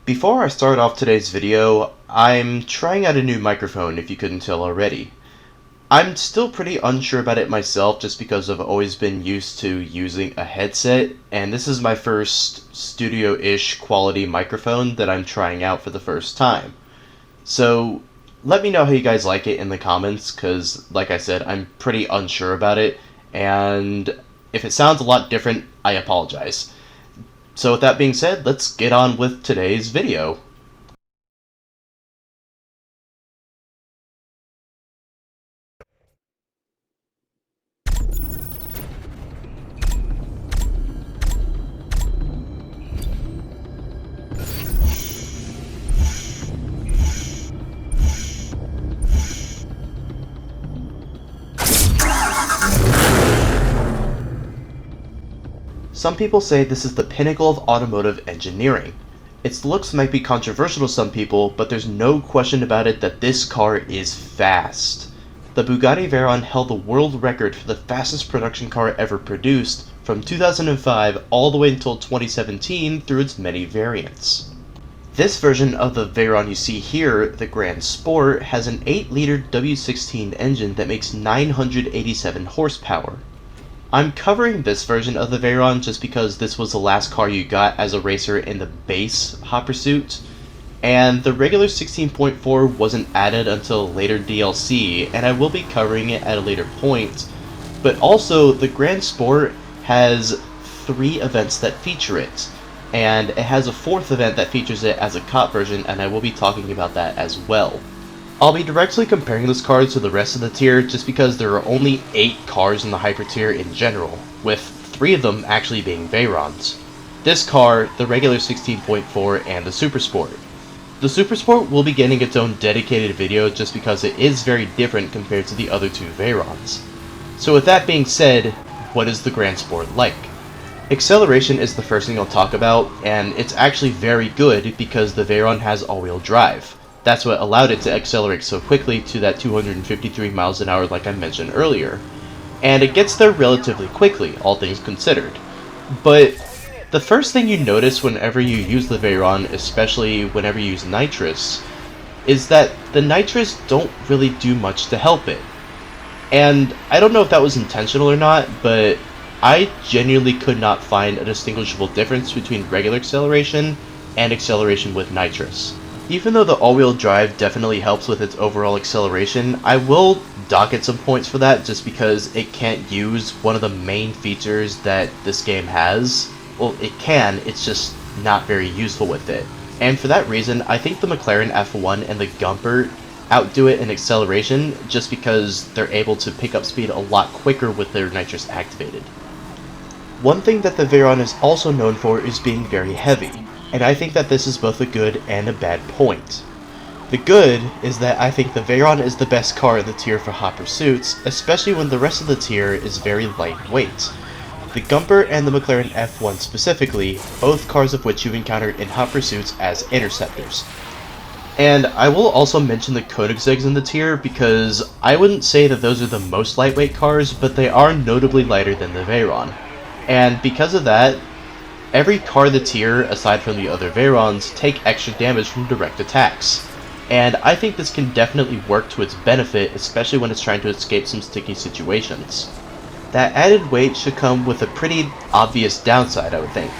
Before I start off today's video, I'm trying out a new microphone if you couldn't tell already. I'm still pretty unsure about it myself just because I've always been used to using a headset, and this is my first studio-ish quality microphone that I'm trying out for the first time. So let me know how you guys like it in the comments, because like I said, I'm pretty unsure about it, and if it sounds a lot different, I apologize. So with that being said, let's get on with today's video. Some people say this is the pinnacle of automotive engineering. Its looks might be controversial to some people, but there's no question about it that this car is fast. The Bugatti Veyron held the world record for the fastest production car ever produced from 2005 all the way until 2017 through its many variants. This version of the Veyron you see here, the Grand Sport, has an 8-liter W16 engine that makes 987 horsepower. I'm covering this version of the Veyron just because this was the last car you got as a racer in the base Hot Pursuit, and the regular 16.4 wasn't added until later DLC, and I will be covering it at a later point, but also the Grand Sport has 3 events that feature it, and it has a 4th event that features it as a cop version, and I will be talking about that as well. I'll be directly comparing this car to the rest of the tier just because there are only 8 cars in the Hyper tier in general, with 3 of them actually being Veyrons. This car, the regular 16.4, and the Super Sport. The Super Sport will be getting its own dedicated video just because it is very different compared to the other 2 Veyrons. So with that being said, what is the Grand Sport like? Acceleration is the first thing I'll talk about, and it's actually very good because the Veyron has all-wheel drive. That's what allowed it to accelerate so quickly to that 253 miles an hour like I mentioned earlier. And it gets there relatively quickly, all things considered. But the first thing you notice whenever you use the Veyron, especially whenever you use nitrous, is that the nitrous don't really do much to help it. And I don't know if that was intentional or not, but I genuinely could not find a distinguishable difference between regular acceleration and acceleration with nitrous. Even though the all-wheel drive definitely helps with its overall acceleration, I will dock it some points for that just because it can't use one of the main features that this game has. Well, it can, it's just not very useful with it. And for that reason, I think the McLaren F1 and the Gumpert outdo it in acceleration just because they're able to pick up speed a lot quicker with their nitrous activated. One thing that the Veyron is also known for is being very heavy. And I think that this is both a good and a bad point. The good is that I think the Veyron is the best car in the tier for Hot Pursuits, especially when the rest of the tier is very lightweight. The Gumpert and the McLaren F1 specifically, both cars of which you've encountered in Hot Pursuits as interceptors. And I will also mention the Koenigseggs in the tier because I wouldn't say that those are the most lightweight cars, but they are notably lighter than the Veyron. And because of that, every car in the tier, aside from the other Veyrons, take extra damage from direct attacks. And I think this can definitely work to its benefit, especially when it's trying to escape some sticky situations. That added weight should come with a pretty obvious downside, I would think,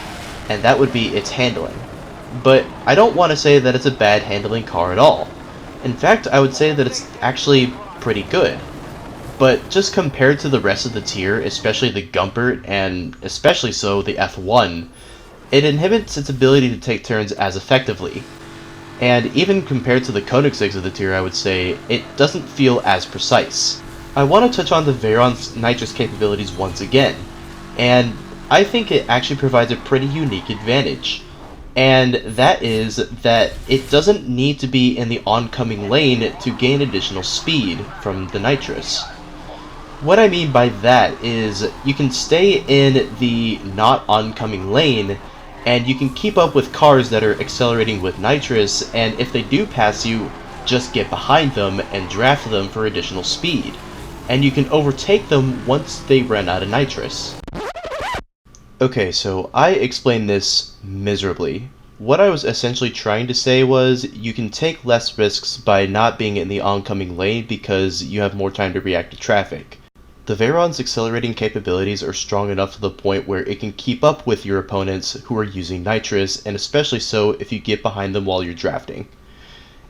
and that would be its handling. But I don't want to say that it's a bad handling car at all. In fact, I would say that it's actually pretty good. But just compared to the rest of the tier, especially the Gumpert, and especially so the F1, it inhibits its ability to take turns as effectively. And even compared to the Koenigseggs of the tier, I would say, it doesn't feel as precise. I want to touch on the Veyron's nitrous capabilities once again, and I think it actually provides a pretty unique advantage. And that is that it doesn't need to be in the oncoming lane to gain additional speed from the nitrous. What I mean by that is you can stay in the not oncoming lane and you can keep up with cars that are accelerating with nitrous, and if they do pass you, just get behind them and draft them for additional speed. And you can overtake them once they run out of nitrous. Okay, so I explained this miserably, What I was essentially trying to say was you can take less risks by not being in the oncoming lane because you have more time to react to traffic. The Veyron's accelerating capabilities are strong enough to the point where it can keep up with your opponents who are using nitrous, and especially so if you get behind them while you're drafting.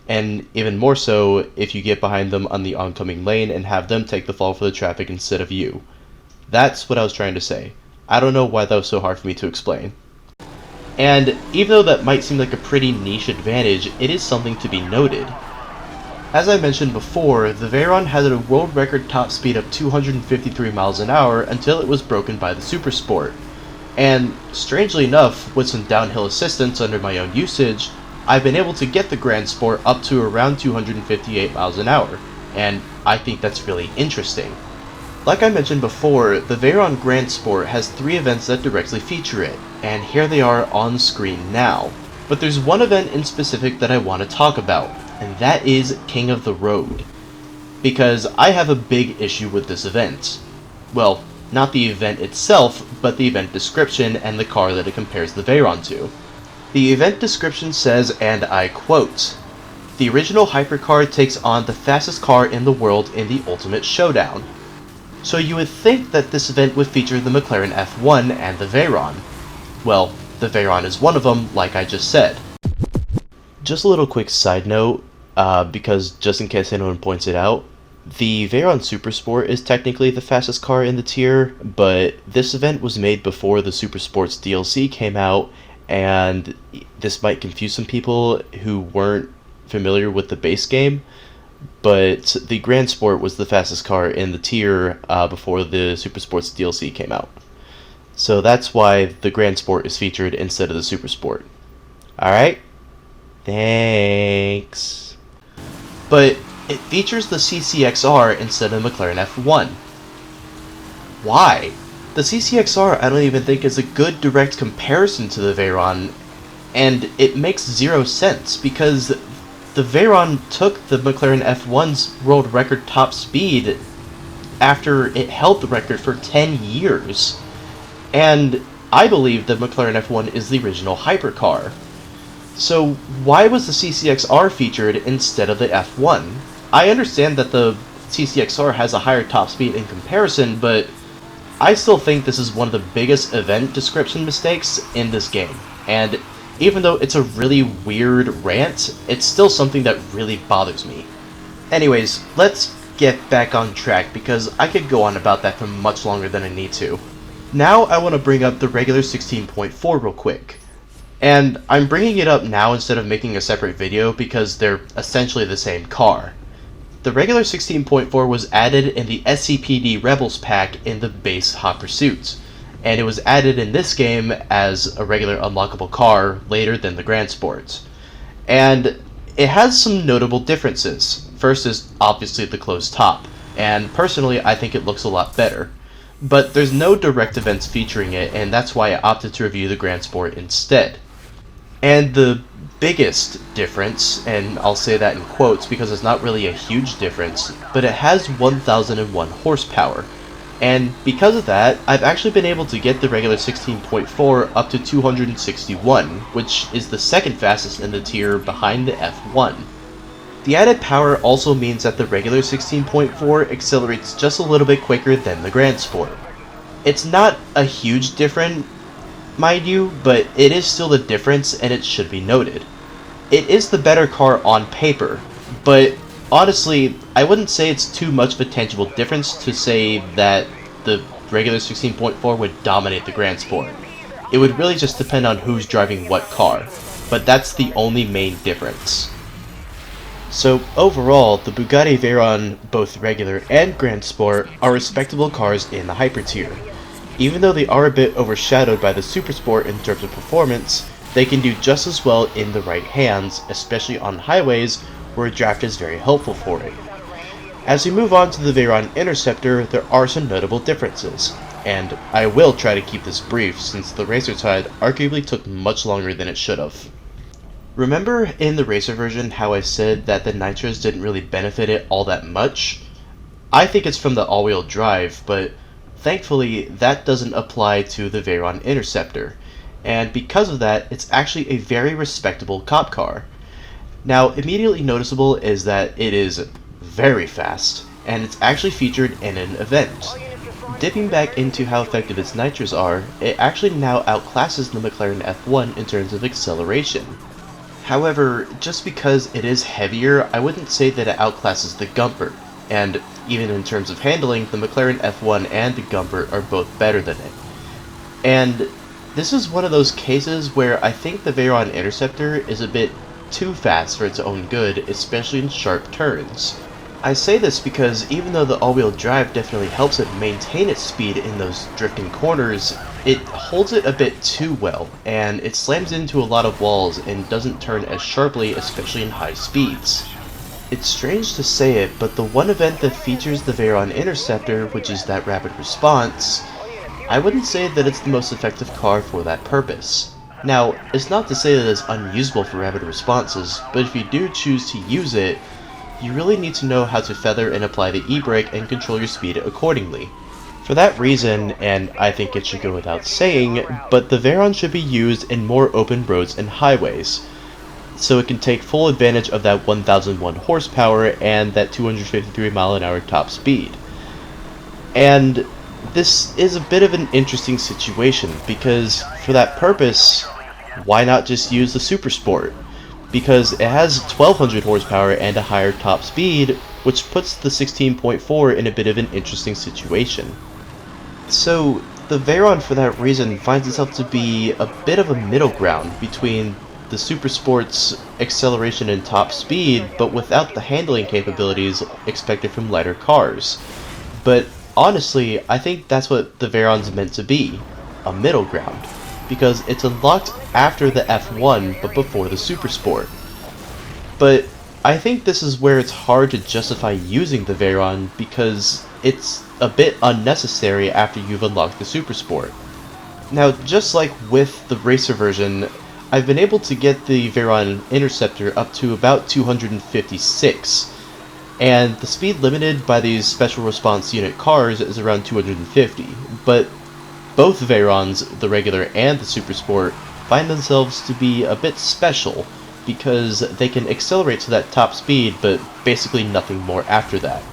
And even more so if you get behind them on the oncoming lane and have them take the fall for the traffic instead of you. That's what I was trying to say. I don't know why that was so hard for me to explain. And even though that might seem like a pretty niche advantage, it is something to be noted. As I mentioned before, the Veyron had a world record top speed of 253 miles an hour until it was broken by the Super Sport. And strangely enough, with some downhill assistance under my own usage, I've been able to get the Grand Sport up to around 258 miles an hour, and I think that's really interesting. Like I mentioned before, the Veyron Grand Sport has 3 events that directly feature it, and here they are on screen now. But there's one event in specific that I want to talk about, and that is King of the Road. Because I have a big issue with this event. Well, not the event itself, but the event description and the car that it compares the Veyron to. The event description says, and I quote, "The original hypercar takes on the fastest car in the world in the ultimate showdown." So you would think that this event would feature the McLaren F1 and the Veyron. Well, the Veyron is one of them, like I just said. Just a little quick side note, because just in case anyone points it out, the Veyron Supersport is technically the fastest car in the tier, but this event was made before the Supersports DLC came out, and this might confuse some people who weren't familiar with the base game. But the Grand Sport was the fastest car in the tier before the Super Sports DLC came out. So that's why the Grand Sport is featured instead of the Super Sport. Alright? Thanks. But it features the CCXR instead of McLaren F1. Why? The CCXR I don't even think is a good direct comparison to the Veyron, and it makes zero sense because the Veyron took the McLaren F1's world record top speed after it held the record for 10 years. And I believe that McLaren F1 is the original hypercar. So why was the CCXR featured instead of the F1? I understand that the CCXR has a higher top speed in comparison, but I still think this is one of the biggest event description mistakes in this game. And even though it's a really weird rant, it's still something that really bothers me. Anyways, let's get back on track because I could go on about that for much longer than I need to. Now I want to bring up the regular 16.4 real quick. And I'm bringing it up now instead of making a separate video because they're essentially the same car. The regular 16.4 was added in the SCPD Rebels pack in the base Hot Pursuit, and it was added in this game as a regular unlockable car later than the Grand Sport. And it has some notable differences. First is obviously the closed top, and personally I think it looks a lot better. But there's no direct events featuring it, and that's why I opted to review the Grand Sport instead. And the biggest difference, and I'll say that in quotes because it's not really a huge difference, but it has 1001 horsepower. And because of that, I've actually been able to get the regular 16.4 up to 261, which is the second fastest in the tier behind the F1. The added power also means that the regular 16.4 accelerates just a little bit quicker than the Grand Sport. It's not a huge difference, mind you, but it is still a difference and it should be noted. It is the better car on paper, but honestly, I wouldn't say it's too much of a tangible difference to say that the regular 16.4 would dominate the Grand Sport. It would really just depend on who's driving what car, but that's the only main difference. So overall, the Bugatti Veyron, both regular and Grand Sport, are respectable cars in the hyper tier. Even though they are a bit overshadowed by the Super Sport in terms of performance, they can do just as well in the right hands, especially on highways where a draft is very helpful for it. As we move on to the Veyron Interceptor, there are some notable differences, and I will try to keep this brief since the racer side arguably took much longer than it should have. Remember in the racer version how I said that the nitros didn't really benefit it all that much? I think it's from the all-wheel drive, but thankfully that doesn't apply to the Veyron Interceptor. and because of that, it's actually a very respectable cop car. Now, immediately noticeable is that it is very fast, and it's actually featured in an event. Dipping back into how effective its nitros are, it actually now outclasses the McLaren F1 in terms of acceleration. However, just because it is heavier, I wouldn't say that it outclasses the Gumper, and even in terms of handling, the McLaren F1 and the Gumper are both better than it. And this is one of those cases where I think the Veyron Interceptor is a bit too fast for its own good, especially in sharp turns. I say this because even though the all-wheel drive definitely helps it maintain its speed in those drifting corners, it holds it a bit too well, and it slams into a lot of walls and doesn't turn as sharply, especially in high speeds. It's strange to say it, but the one event that features the Veyron Interceptor, which is that rapid response, I wouldn't say that it's the most effective car for that purpose. Now, it's not to say that it's unusable for rapid responses, but if you do choose to use it, you really need to know how to feather and apply the e-brake and control your speed accordingly. For that reason, and I think it should go without saying, but the Veyron should be used in more open roads and highways, so it can take full advantage of that 1001 horsepower and that 253 mile an hour top speed. And this is a bit of an interesting situation, because for that purpose, why not just use the Super Sport? Because it has 1200 horsepower and a higher top speed, which puts the 16.4 in a bit of an interesting situation. So, the Veyron for that reason finds itself to be a bit of a middle ground between the Super Sport's acceleration and top speed, but without the handling capabilities expected from lighter cars. But honestly, I think that's what the Veyron's meant to be, a middle ground, because it's unlocked after the F1 but before the Super Sport. But I think this is where it's hard to justify using the Veyron, because it's a bit unnecessary after you've unlocked the Super Sport. Now, just like with the racer version, I've been able to get the Veyron Interceptor up to about 256, and the speed limited by these special response unit cars is around 250, but both Veyrons, the regular and the Super Sport, find themselves to be a bit special, because they can accelerate to that top speed, but basically nothing more after that.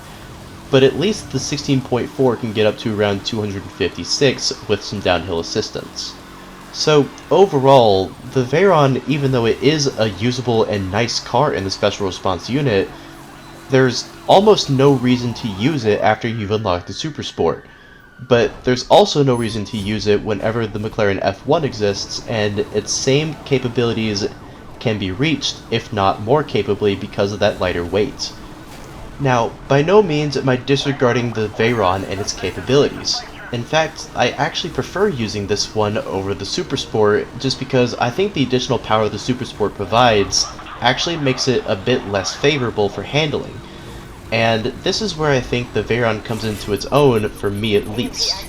But at least the 16.4 can get up to around 256 with some downhill assistance. So overall, the Veyron, even though it is a usable and nice car in the special response unit, there's almost no reason to use it after you've unlocked the Super Sport. But there's also no reason to use it whenever the McLaren F1 exists, and its same capabilities can be reached, if not more capably, because of that lighter weight. Now, by no means am I disregarding the Veyron and its capabilities. In fact, I actually prefer using this one over the Super Sport, just because I think the additional power the Super Sport provides actually makes it a bit less favorable for handling. And this is where I think the Veyron comes into its own, for me at least.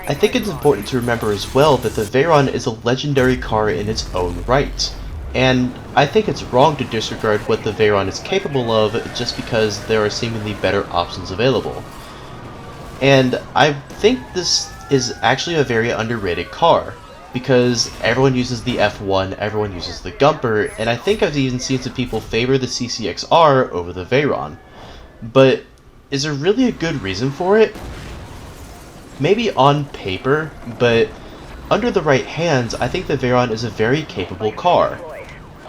I think it's important to remember as well that the Veyron is a legendary car in its own right. And I think it's wrong to disregard what the Veyron is capable of just because there are seemingly better options available. And I think this is actually a very underrated car, because everyone uses the F1, everyone uses the Gumper, and I think I've even seen some people favor the CCXR over the Veyron. But is there really a good reason for it? Maybe on paper, but under the right hands, I think the Veyron is a very capable car.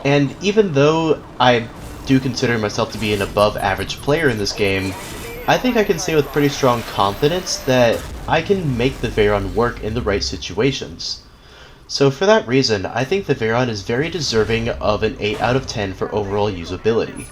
And even though I do consider myself to be an above-average player in this game, I think I can say with pretty strong confidence that I can make the Veyron work in the right situations. So for that reason, I think the Veyron is very deserving of an 8 out of 10 for overall usability.